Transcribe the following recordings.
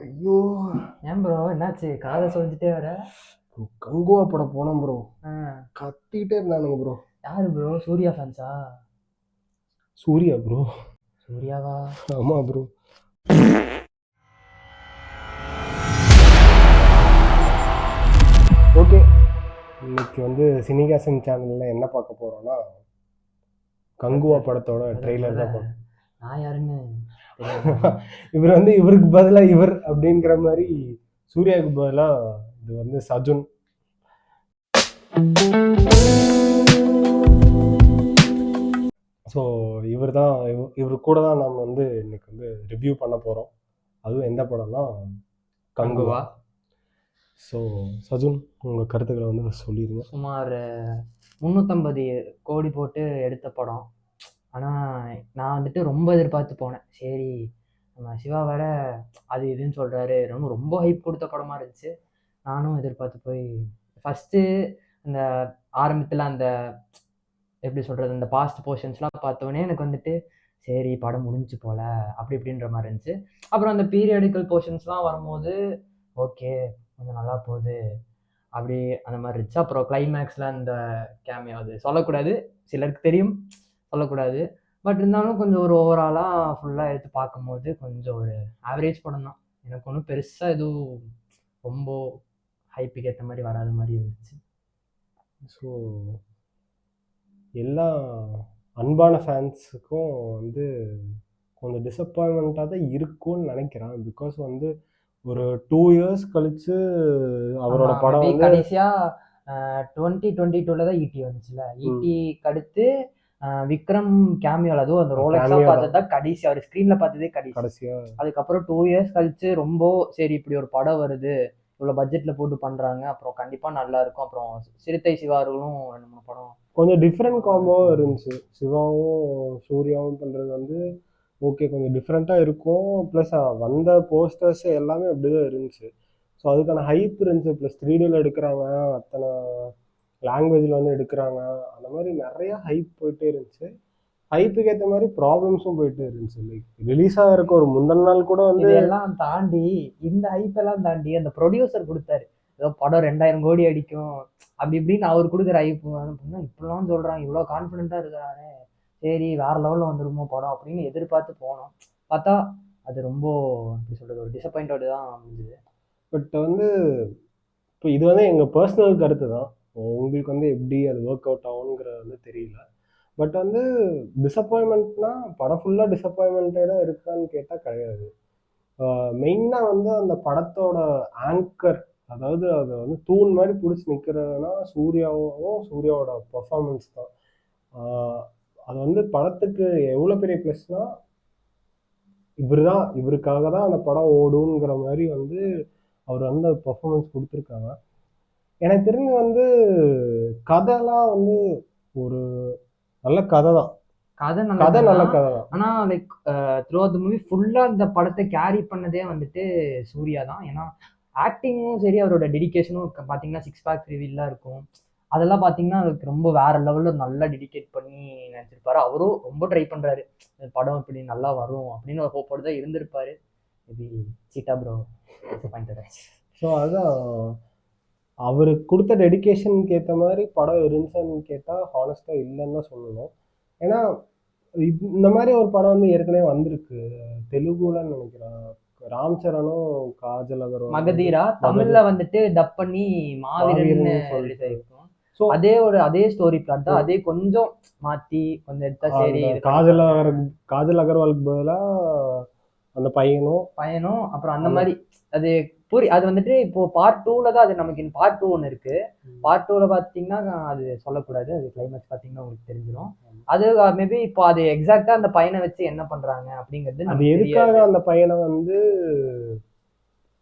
ஐயோ ஏன் ப்ரோ என்னாச்சு? காதை சொல்லிட்டே வர. ப்ரோ, கங்குவா படம் போனோம் ப்ரோ. ஆ, கத்திக்கிட்டே இருந்தானுங்க ப்ரோ. யாரு ப்ரோ? சூர்யா ஃபேன்ஸா? சூர்யா ப்ரோ. சூர்யாவா? ஆமா ப்ரோ. ஓகே, இன்னைக்கு வந்து சினிகாசன் சேனல்ல என்ன பார்க்க போறோம்னா கங்குவா படத்தோட ட்ரெய்லர் தான் பார்க்க. நான் யாருன்னு தெரியாதா? இவர் வந்து இவருக்கு பதிலா இவர் அப்படிங்கிற மாதிரி, சூர்யாவுக்கு பதிலா இது வந்து சஜுன். ஸோ இவர் தான், இவர் கூட தான் நம்ம வந்து இன்னைக்கு வந்து ரிவ்யூ பண்ண போகிறோம். அதுவும் எந்த படம்னா கங்குவா. ஸோ சஜுன், உங்கள் கருத்துக்களை வந்து சொல்லிடுங்க. சுமார் 350 கோடி போட்டு எடுத்த படம். ஆனால் நான் வந்துட்டு ரொம்ப எதிர்பார்த்து போனேன். சரி, நம்ம சிவா வேற அது இதுன்னு சொல்கிறாரு, ரொம்ப ரொம்ப ஹைப் கொடுத்த படமாக இருந்துச்சு. நானும் எதிர்பார்த்து போய் ஃபஸ்ட்டு அந்த ஆரம்பத்தில் அந்த எப்படி சொல்கிறது, இந்த பாஸ்ட் போர்ஷன்ஸ்லாம் பார்த்தோன்னே எனக்கு வந்துட்டு சரி படம் முடிஞ்சு போல அப்படி இப்படின்ற மாதிரி இருந்துச்சு. அப்புறம் அந்த பீரியாடிக்கல் போர்ஷன்ஸ்லாம் வரும்போது ஓகே கொஞ்சம் நல்லா போகுது அப்படி அந்த மாதிரி இருந்துச்சு. அப்புறம் கிளைமேக்ஸில் அந்த கேமியோ, அது சொல்லக்கூடாது, சிலருக்கு தெரியும், சொல்லக்கூடாது. பட் இருந்தாலும் கொஞ்சம் ஒரு ஓவராலாக ஃபுல்லாக எடுத்து பார்க்கும்போது கொஞ்சம் ஒரு ஆவரேஜ் படம் தான். எனக்கு ஒன்றும் பெருசாக எதுவும் ரொம்ப ஹைப்புக்கு ஏற்ற மாதிரி வராத மாதிரி இருந்துச்சு. ஸோ எல்லா அன்பான ஃபேன்ஸுக்கும் வந்து கொஞ்சம் டிசப்பாயின்மெண்ட்டாக தான் இருக்கும்னு நினைக்கிறேன். பிகாஸ் வந்து ஒரு 2 இயர்ஸ் கழிச்சு அவரோட படம் வந்து கடைசியாக 2022 தான் ஈட்டி வந்துச்சுல. ஈட்டிக்கு அடுத்து விக்ரம் கேமியோல, அதுவும் அந்த ரோலெக்ஸா பார்த்தது தான் கடைசி, அவர் ஸ்க்ரீனில் பார்த்ததே கடைசியா. அதுக்கப்புறம் 2 இயர்ஸ் கழிச்சு ரொம்ப சரி இப்படி ஒரு படம் வருது, இவ்வளோ பட்ஜெட்டில் போட்டு பண்ணுறாங்க, அப்புறம் கண்டிப்பாக நல்லா இருக்கும். அப்புறம் சிறுத்தை சிவா அவர்களும் 2-3 படம் கொஞ்சம் டிஃப்ரெண்ட் காம்போவாக இருந்துச்சு. சிவாவும் சூர்யாவும் பண்ணுறது வந்து ஓகே, கொஞ்சம் டிஃப்ரெண்ட்டாக இருக்கும். ப்ளஸ் வந்த போஸ்டர்ஸ் எல்லாமே அப்படி தான் இருந்துச்சு. ஸோ அதுக்கான ஹைப் இருந்துச்சு. ப்ளஸ் 3Dயில் எடுக்கிறாங்க, அத்தனை லாங்குவேஜில் வந்து எடுக்கிறாங்க, அந்த மாதிரி நிறையா ஹைப் போயிட்டே இருந்துச்சு. ஹைப்புக்கு ஏற்ற மாதிரி ப்ராப்ளம்ஸும் போயிட்டே இருந்துச்சு. லைக் ரிலீஸ் ஆகிறதுக்கு ஒரு முந்தின நாள் கூட வந்து இதெல்லாம் தாண்டி, இந்த ஹைப் எல்லாம் தாண்டி அந்த ப்ரொடியூசர் கொடுத்தாரு, ஏதோ படம் 2000 கோடி அடிக்கும் அப்படி இப்படின்னு அவர் கொடுக்குற ஹைப் இப்படிலாம் சொல்றாங்க, இவ்வளோ கான்ஃபிடென்ட்டா இருக்கிறாரு, சரி வேற லெவலில் வந்துருமோ படம் அப்படின்னு எதிர்பார்த்து போனோம். பார்த்தா அது ரொம்ப எப்படி சொல்றது, ஒரு டிசப்பாயிண்டோடு தான் முடிஞ்சுது. பட் வந்து இப்போ இது வந்து எங்கள் பர்சனல் கருத்து தான். உங்களுக்கு வந்து எப்படி அது ஒர்க் அவுட் ஆகுங்கிறது வந்து தெரியல. பட் வந்து டிசப்பாயின்மெண்ட்னா படம் ஃபுல்லாக டிசப்பாயின்மெண்ட்டே தான் இருக்கான்னு கேட்டால் கிடையாது. மெயினாக வந்து அந்த படத்தோட ஆங்கர், அதாவது அதை வந்து தூண் மாதிரி பிடிச்சி நிற்கிறதுனா சூர்யாவோட பர்ஃபார்மன்ஸ் தான். அது வந்து படத்துக்கு எவ்வளோ பெரிய ப்ளஸ்னால், இவருக்காக தான் அந்த படம் ஓடுங்கிற மாதிரி வந்து அவர் வந்து பர்ஃபார்மன்ஸ் கொடுத்துருக்காங்க. எனக்கு தெரிஞ்சு வந்து கதைலாம் வந்து ஒரு நல்ல கதை தான். கதை நல்ல கதை தான். ஆனா like through out the movie ஃபுல்லா இந்த படத்தை கேரி பண்ணதே வந்துட்டு சூர்யா தான். ஏன்னா ஆக்டிங்கும் சரி, அவரோட டெடிகேஷனும் பார்த்தீங்கன்னா 6 பேக் ரிவீல்லாம் இருக்கும், அதெல்லாம் பார்த்தீங்கன்னா அதுக்கு ரொம்ப வேற லெவலில் நல்லா டெடிகேட் பண்ணி நினச்சிருப்பாரு. அவரும் ரொம்ப ட்ரை பண்ணுறாரு, படம் இப்படி நல்லா வரும் அப்படின்னு ஒரு ஹோப்போடு தான் இருந்திருப்பாரு. இது சீட்டா ப்ரோ டிசப்பாயிண்டட். ஸோ அதுதான், அவருக்கு கொடுத்த டெடிகேஷனுக்கு ஏற்ற மாதிரி படம் இருந்துச்சான்னு கேட்டால் ஹானஸ்ட்டாக இல்லைன்னு தான் சொல்லணும். ஏன்னா இந்த மாதிரி ஒரு படம் வந்து ஏற்கனவே வந்திருக்கு தெலுங்குலன்னு நினைக்கிறேன். ராம் சரணும் காஜல் அகர்வால் மகதீரா தமிழ்ல வந்துட்டு டப் பண்ணி மாவீரன் சொல்லிட்டு இருக்கும். ஸோ அதே ஸ்டோரி பிளாட் தான், அதே கொஞ்சம் மாற்றி கொஞ்சம் எடுத்தா சரி. காஜல் அகர்வாலுக்கு பதிலாக அந்த பையனும் அப்புறம் அந்த மாதிரி அது அது வந்துட்டு இப்போ பார்ட் 2ல தான், அது நமக்கு பார்ட் 2 ஒன்று இருக்கு. பார்ட் 2ல பார்த்தீங்கன்னா அது சொல்லக்கூடாது, அது கிளைமேக்ஸ் பார்த்தீங்கன்னா உங்களுக்கு தெரிஞ்சிடும். அது மேபி இப்போ அது எக்ஸாக்டா அந்த பையனை வச்சு என்ன பண்றாங்க அப்படிங்கிறது, அது எதுக்காக அந்த பையனை வந்து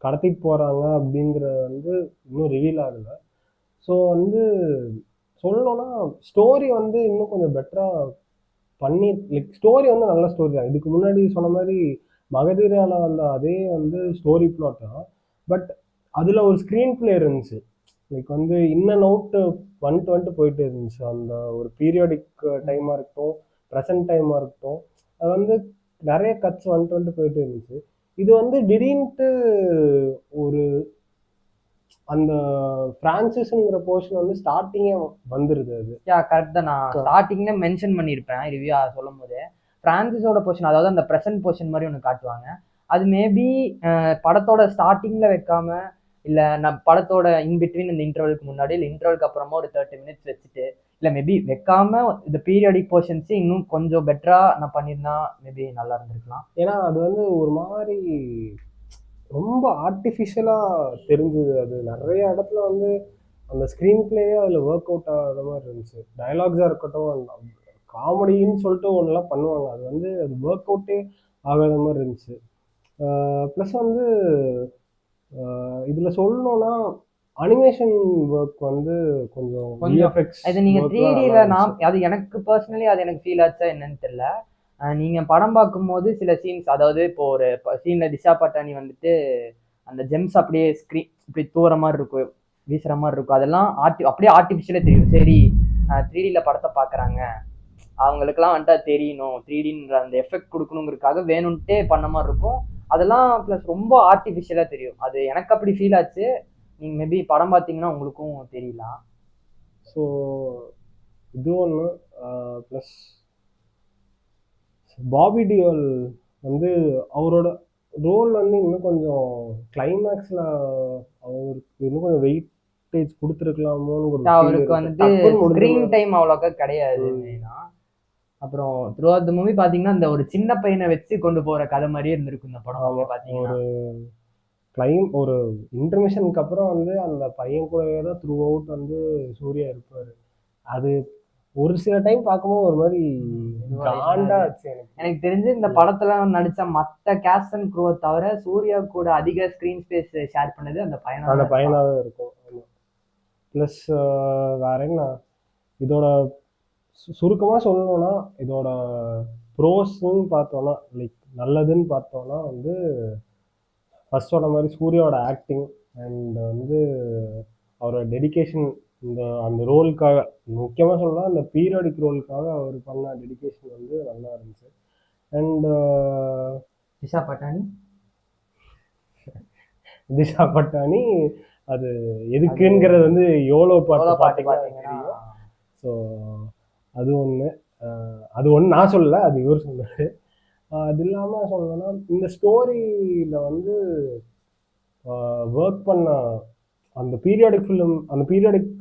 கடத்திட்டு போறாங்க அப்படிங்கிறது வந்து இன்னும் ரிவீல் ஆகல. ஸோ வந்து சொல்லணும்னா ஸ்டோரி வந்து இன்னும் கொஞ்சம் பெட்டரா பண்ணி, லைக் ஸ்டோரி வந்து நல்ல ஸ்டோரி தான். இதுக்கு முன்னாடி சொன்ன மாதிரி மகதீரால வந்த அதே வந்து ஸ்டோரி பிளாட் தான். பட் அதில் ஒரு ஸ்க்ரீன் பிளே இருந்துச்சு. லைக் வந்து இன் அண்ட் அவுட் வந்துட்டு போயிட்டு இருந்துச்சு. அந்த ஒரு பீரியாடிக் டைமாக இருக்கட்டும், ப்ரெசன்ட் டைமாக இருக்கட்டும், அது வந்து நிறைய கட்ஸ் வந்துட்டு போயிட்டு இருந்துச்சு. இது வந்து திடீர்னுட்டு ஒரு அந்த பிரான்சிஸ்ங்கிற போர்ஷன் வந்து ஸ்டார்டிங்கே வந்துருது அது. கரெக்ட் தான். நான் ஸ்டார்டிங்ல மென்ஷன் பண்ணியிருப்பேன் ரிவ்யூ சொல்லும் போது. பிரான்சிஸோட போர்ஷன், அதாவது அந்த ப்ரெசன்ட் போர்ஷன் மாதிரி ஒன்று காட்டுவாங்க. அது மேபி படத்தோட ஸ்டார்டிங்ல வைக்காம, இல்ல நான் படத்தோட இன்பிட்வீன் இந்த இன்டர்வலுக்கு முன்னாடி இல்லை இன்டர்வலுக்கு அப்புறமா ஒரு 30 மினிட்ஸ் வச்சுட்டு, இல்லை மேபி வைக்காம இந்த பீரியாடிக் போர்ஷன்ஸ் இன்னும் கொஞ்சம் பெட்டரா நான் பண்ணியிருந்தா மேபி நல்லா இருந்திருக்கலாம். ஏன்னா அது வந்து ஒரு மாதிரி ரொம்ப ஆர்டிஃபிஷியலா தெரிஞ்சுது. அது நிறைய இடத்துல வந்து அந்த ஸ்க்ரீன் பிளேயே அதில் ஒர்க் அவுட் ஆகாத மாதிரி இருந்துச்சு. டயலாக்ஸாக இருக்கட்டும், காமெடின்னு சொல்லிட்டு ஒன்றுலாம் பண்ணுவாங்க, அது வந்து அது ஒர்க் அவுட்டே ஆகாத மாதிரி இருந்துச்சு. ப்ளஸ் வந்து இதில் சொல்லணும்னா அனிமேஷன் ஒர்க் வந்து கொஞ்சம் VFX அது நீங்க work 3Dல அது எனக்கு பர்சனலி அது எனக்கு ஃபீல் ஆச்சா என்னன்னு தெரியல. நீங்க படம் பார்க்கும்போது சில சீன்ஸ், அதாவது இப்போ ஒரு சீன்ல திஷா பட்டானி வந்துட்டு அந்த ஜெம்ஸ் அப்படியே ஸ்க்ரீன் இப்படி தூர மாதிரி இருக்கும், வீசுற மாதிரி இருக்கும், அதெல்லாம் அப்படியே ஆர்டிஃபிஷியலே தெரியும். சரி 3Dல படத்தை பார்க்குறாங்க, அவங்களுக்குலாம் வந்துட்டு தெரியணும் 3Dன்ற அந்த எஃபெக்ட் கொடுக்கணுங்கிறதுக்காக வேணும்ட்டே பண்ண மாதிரி இருக்கும். அதெல்லாம் ப்ளஸ் ரொம்ப ஆர்டிஃபிஷியலாக தெரியும். அது எனக்கு அப்படி ஃபீல் ஆச்சு. நீங்கள் மேபி படம் பார்த்தீங்கன்னா உங்களுக்கும் தெரியலாம். ஸோ இது ஒன்று. ப்ளஸ் பாபி டியோல் வந்து அவரோட ரோல் வந்து இன்னும் கொஞ்சம் கிளைமேக்ஸில் அவருக்கு இன்னும் கொஞ்சம் வெயிட்டேஜ் கொடுத்துருக்கலாமோன்னு. அவருக்கு வந்துட்டு ஸ்க்ரீன் டைம் அவ்வளோக்கா கிடையாது மெயினா. அப்புறம் த்ரூ அவுட் த மூவி பார்த்தீங்கன்னா இந்த ஒரு சின்ன பையனை வச்சு கொண்டு போகிற கதை மாதிரியே இருந்திருக்கும் இந்த படம் பார்த்தீங்கன்னா. ஒரு இன்டர்மிஷனுக்கு அப்புறம் வந்து அந்த பையன் கூடவே தான் த்ரூ அவுட் வந்து சூர்யா இருப்பார். அது ஒரு சில டைம் பார்க்கும்போது ஒரு மாதிரி காண்டாச்சு. எனக்கு தெரிஞ்சு இந்த படத்துல நடிச்ச மற்ற கேஸ்ட் அண்ட் க்ரூவை தவிர சூர்யா கூட அதிக ஸ்கிரீன் ஸ்பேஸ் ஷேர் பண்ணது அந்த பையனாக இருக்கும். ப்ளஸ் வேற என்ன, இதோட சுருக்கமாக சொல்லணும்னா இதோட ப்ரோஸ்ன்னு பார்த்தோன்னா, லைக் நல்லதுன்னு பார்த்தோன்னா வந்து ஃபர்ஸ்ட் சொன்ன மாதிரி சூர்யாவோட ஆக்டிங் அண்ட் வந்து அவரோட டெடிகேஷன் அந்த ரோலுக்காக, முக்கியமாக சொல்லலாம் அந்த பீரியாடிக் ரோலுக்காக அவர் பண்ண டெடிகேஷன் வந்து நல்லா இருந்துச்சு. அண்ட் திஷா பட்டானி அது எதுக்குங்கிறது வந்து எவ்வளோ பார்த்தீங்கன்னா. ஸோ அது ஒன்று நான் சொல்லலை, அது இவர் சொன்னார். அது இல்லாமல் சொல்லணும்னா இந்த ஸ்டோரியில் வந்து ஒர்க் பண்ண அந்த பீரியாடிக் ஃபிலிம், அந்த பீரியாடிக்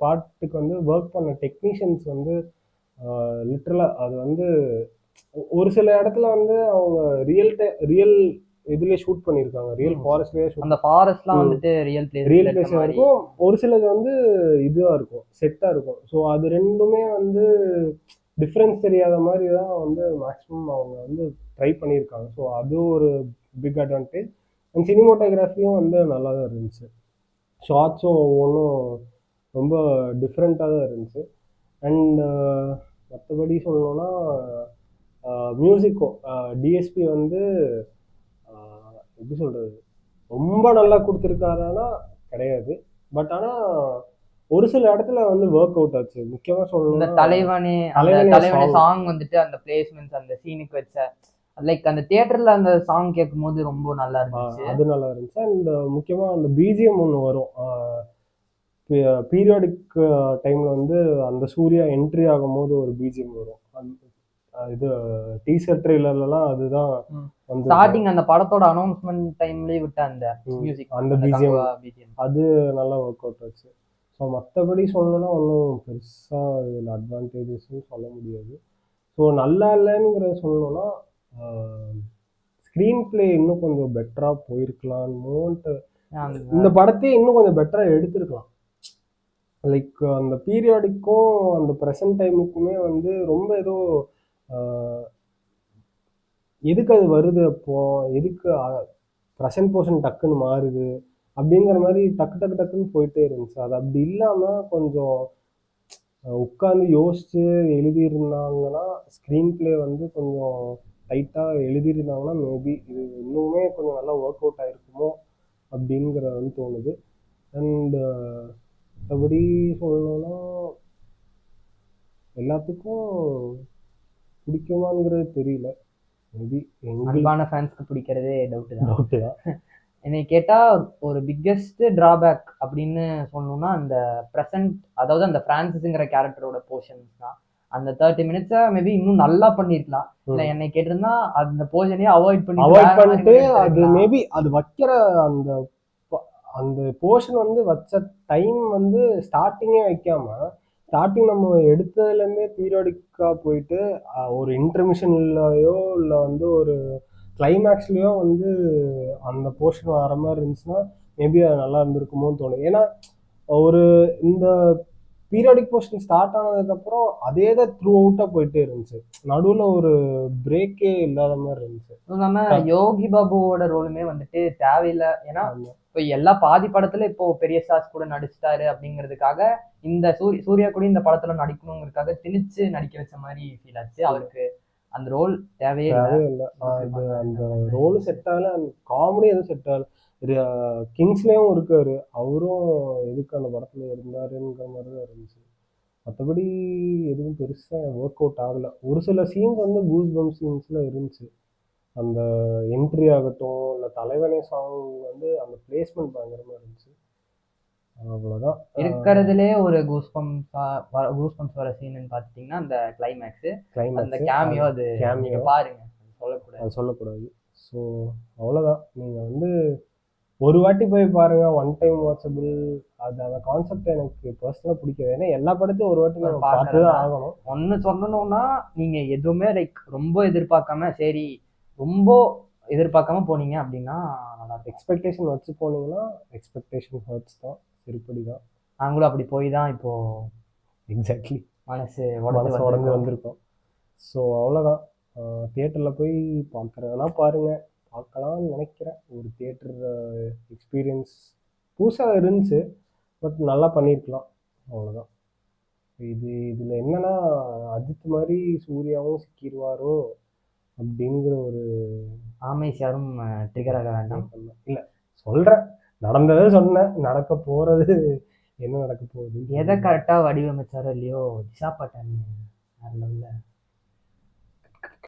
பார்ட்டுக்கு வந்து ஒர்க் பண்ண டெக்னீஷியன்ஸ் வந்து லிட்ரலாக அது வந்து ஒரு சில இடத்துல வந்து அவங்க ரியல் இதுலேயே ஷூட் பண்ணியிருக்காங்க, ரியல் ஃபாரஸ்ட்லேயே ஷூட். அந்த ஃபாரஸ்ட்லாம் வந்துட்டு ரியல் பிளேஸாக இருக்கும், ஒரு சிலது வந்து இதுவாக இருக்கும், செட்டாக இருக்கும். ஸோ அது ரெண்டுமே வந்து டிஃப்ரென்ஸ் தெரியாத மாதிரி தான் வந்து மேக்ஸிமம் அவங்க வந்து ட்ரை பண்ணியிருக்காங்க. ஸோ அது ஒரு பிக் அட்வான்டேஜ். அண்ட் சினிமோட்டோகிராஃபியும் வந்து நல்லா தான் இருந்துச்சு. ஷார்ட்ஸும் ஒவ்வொன்றும் ரொம்ப டிஃப்ரெண்ட்டாக தான் இருந்துச்சு. அண்ட் மற்றபடி சொல்லணுன்னா மியூசிக்கும் டிஎஸ்பி வந்து எப்படி சொல்கிறது, ரொம்ப நல்லா கொடுத்துருக்காருன்னா கிடையாது. பட் ஆனால் ஒரு சில இடத்துல வந்து ஒர்க் அவுட் ஆச்சு. முக்கியமாக சொல்லணும் தலைவனே சாங் வந்துட்டு அந்த பிளேஸ்மெண்ட்ஸ் அந்த சீனுக்கு வச்ச லைக் அந்த தியேட்டர்ல அந்த சாங் கேட்கும்போது ரொம்ப நல்லா இருந்துச்சு. அது நல்லா இருந்துச்சு. அண்ட் முக்கியமாக அந்த பிஜிஎம் ஒன்று வரும் பீரியாடிக் டைமில் வந்து அந்த சூர்யா என்ட்ரி ஆகும்போது ஒரு பிஜிஎம் வரும். இது டீசர் ட்ரெய்லர்லாம் அதுதான் வந்து ஸ்டார்டிங் அந்த படத்தோட அனௌன்ஸ்மெண்ட் டைம்லேயே விட்ட அந்த மியூசிக், அந்த பிஜிஎம் அது நல்லா ஒர்க் அவுட் ஆச்சு. ஸோ மற்றபடி சொல்லணும்னா ஒன்றும் பெருசாக இதில் அட்வான்டேஜஸ்ன்னு சொல்ல முடியாது. ஸோ நல்லா இல்லைங்கிற சொல்லணும்னா ஸ்க்ரீன் பிளே இன்னும் கொஞ்சம் பெட்டராக போயிருக்கலாம்னு, இந்த படத்தையே இன்னும் கொஞ்சம் பெட்டராக எடுத்திருக்கலாம். லைக் அந்த பீரியாடிக்கும் அந்த ப்ரெசன்ட் டைமுக்குமே வந்து ரொம்ப ஏதோ எதுக்கு அது வருது, அப்போ எதுக்கு ப்ரெசன்ட் போர்ஷன் டக்குன்னு மாறுது அப்படிங்கிற மாதிரி டக்குன்னு போயிட்டே இருந்துச்சு. அது அப்படி இல்லாமல் கொஞ்சம் உட்காந்து யோசித்து எழுதியிருந்தாங்கன்னா, ஸ்க்ரீன் பிளே வந்து கொஞ்சம் டைட்டாக எழுதியிருந்தாங்கன்னா மேபி இது இன்னுமே கொஞ்சம் நல்லா ஒர்க் அவுட் ஆகிருக்குமோ அப்படிங்கிறது வந்து தோணுது. அண்டு மற்றபடி சொல்லணும்னா எல்லாத்துக்கும் பிடிக்குமாங்கிறது தெரியல. மேபி எங்களுக்கு அன்பான ஃபேன்ஸ்க்கு பிடிக்கிறதே டவுட் தான். டவுட்டு தான். என்னை கேட்டால் ஒரு பிக்கெஸ்ட் டிராபேக் அப்படின்னு சொல்லணும்னா அந்த ப்ரெசன்ட், அதாவது அந்த ஃப்ரான்சிஸுங்கிற கேரக்டரோட போர்ஷன்ஸ் தான். அந்த 30 மினிட்ஸை மேபி இன்னும் நல்லா பண்ணியிருக்கலாம். இல்லை என்னை கேட்டிருந்தா அந்த போர்ஷனையே அவாய்ட் பண்ணிட்டு அது மேபி அது வைக்கிற அந்த அந்த போர்ஷன் வந்து வச்ச டைம் வந்து ஸ்டார்டிங்கே வைக்காம, ஸ்டார்டிங் நம்ம எடுத்ததுலேருந்தே பீரியாடிக்காக போயிட்டு ஒரு இன்டர்மிஷன்லையோ இல்லை வந்து ஒரு கிளைமேக்ஸ்லேயோ வந்து அந்த போர்ஷன் வர மாதிரி இருந்துச்சுன்னா மேபி அது நல்லா இருந்திருக்குமோன்னு தோணும். ஏன்னா ஒரு இந்த பீரியாடிக் போர்ஷன் ஸ்டார்ட் ஆனதுக்கப்புறம் அதே தான் த்ரூ அவுட்டாக போயிட்டே இருந்துச்சு. நடுவில் ஒரு பிரேக்கே இல்லாத மாதிரி இருந்துச்சு. இல்லாமல் யோகி பாபுவோட ரோலுமே வந்துட்டு தேவையில்லை. ஏன்னா இப்போ எல்லா பாதி படத்துல இப்போ பெரிய ஸ்டார்ஸ் கூட நடிச்சிட்டாரு அப்படிங்கிறதுக்காக இந்த சூர்யா கூட இந்த படத்துல நடிக்கணுங்கிறதுக்காக திணிச்சு நடிக்க வச்ச மாதிரி ஃபீல் ஆச்சு. அவருக்கு அந்த ரோல் தேவையே இல்லை. அது அந்த ரோல் செட் ஆகல, அந்த காமெடி எதுவும் செட் ஆகல. கிங்ஸ்லேயும் இருக்காரு, அவரும் எதுக்கு அந்த படத்துல இருந்தாருங்கிற மாதிரி தான் இருந்துச்சு. மற்றபடி எதுவும் பெருசாக ஒர்க் அவுட் ஆகலை. ஒரு சில சீன்ஸ் வந்து கூஸ் பம்ப் சீன்ஸில் இருந்துச்சு. அந்த என்ட்ரி ஆகட்டும் இல்லை தலைவனே சாங் வந்து அந்த பிளேஸ்மெண்ட் பயங்கரமாக இருந்துச்சு. அவ்வளோதான். இருக்கிறதுலே ஒரு கூஸ் பம்ப்ஸ் வர சீன் பார்த்துட்டிங்கன்னா அந்த கிளைமேக்ஸ், அந்த கேமியோ. அது நீங்க பாருங்க, சொல்லக்கூடாது. ஸோ அவ்வளோதான். நீங்கள் வந்து ஒரு வாட்டி போய் பாருங்க, ஒன் டைம் வாட்சபிள். அது அந்த கான்செப்ட் எனக்கு பர்சனலாக பிடிக்காது. ஏன்னா எல்லா படத்தையும் ஒரு வாட்டி நம்ம பார்த்து தான் ஆகணும். ஒன்று சொல்லணும்னா நீங்கள் எதுவுமே லைக் ரொம்ப எதிர்பார்க்காம, சரி ரொம்ப எதிர்பார்க்காம போனீங்க அப்படின்னா நல்லா எக்ஸ்பெக்டேஷன் வச்சு போனீங்கன்னா எக்ஸ்பெக்டேஷன் ஹர்ட்ஸ் தான், திருப்படி தான். நாங்களும் அப்படி போய் தான் இப்போ எக்ஸாக்ட்லி மனசு உடஞ்சு வந்திருக்கோம். ஸோ அவ்வளோதான். தியேட்டரில் போய் பார்க்குறதுனா பாருங்கள், பார்க்கலாம்னு நினைக்கிறேன். ஒரு தியேட்டர் எக்ஸ்பீரியன்ஸ் புதுசாக இருந்துச்சு, பட் நல்லா பண்ணியிருக்கலாம். அவ்வளோதான். இதில் என்னன்னா அஜித் மாதிரி சூர்யாவும் சிக்கிடுவாரோ அப்படிங்கிற ஒரு ஆமேஷ் யாரும் ட்ரிகர் ஆக வேண்டாம். இல்லை சொல்கிறேன், நடந்ததை சொன்னேன், நடக்க போகிறது என்ன நடக்க போகுது. எதை கரெக்டாக வடிவமைச்சாரோ இல்லையோ, திஷா பட்டான் வேற லெவலில்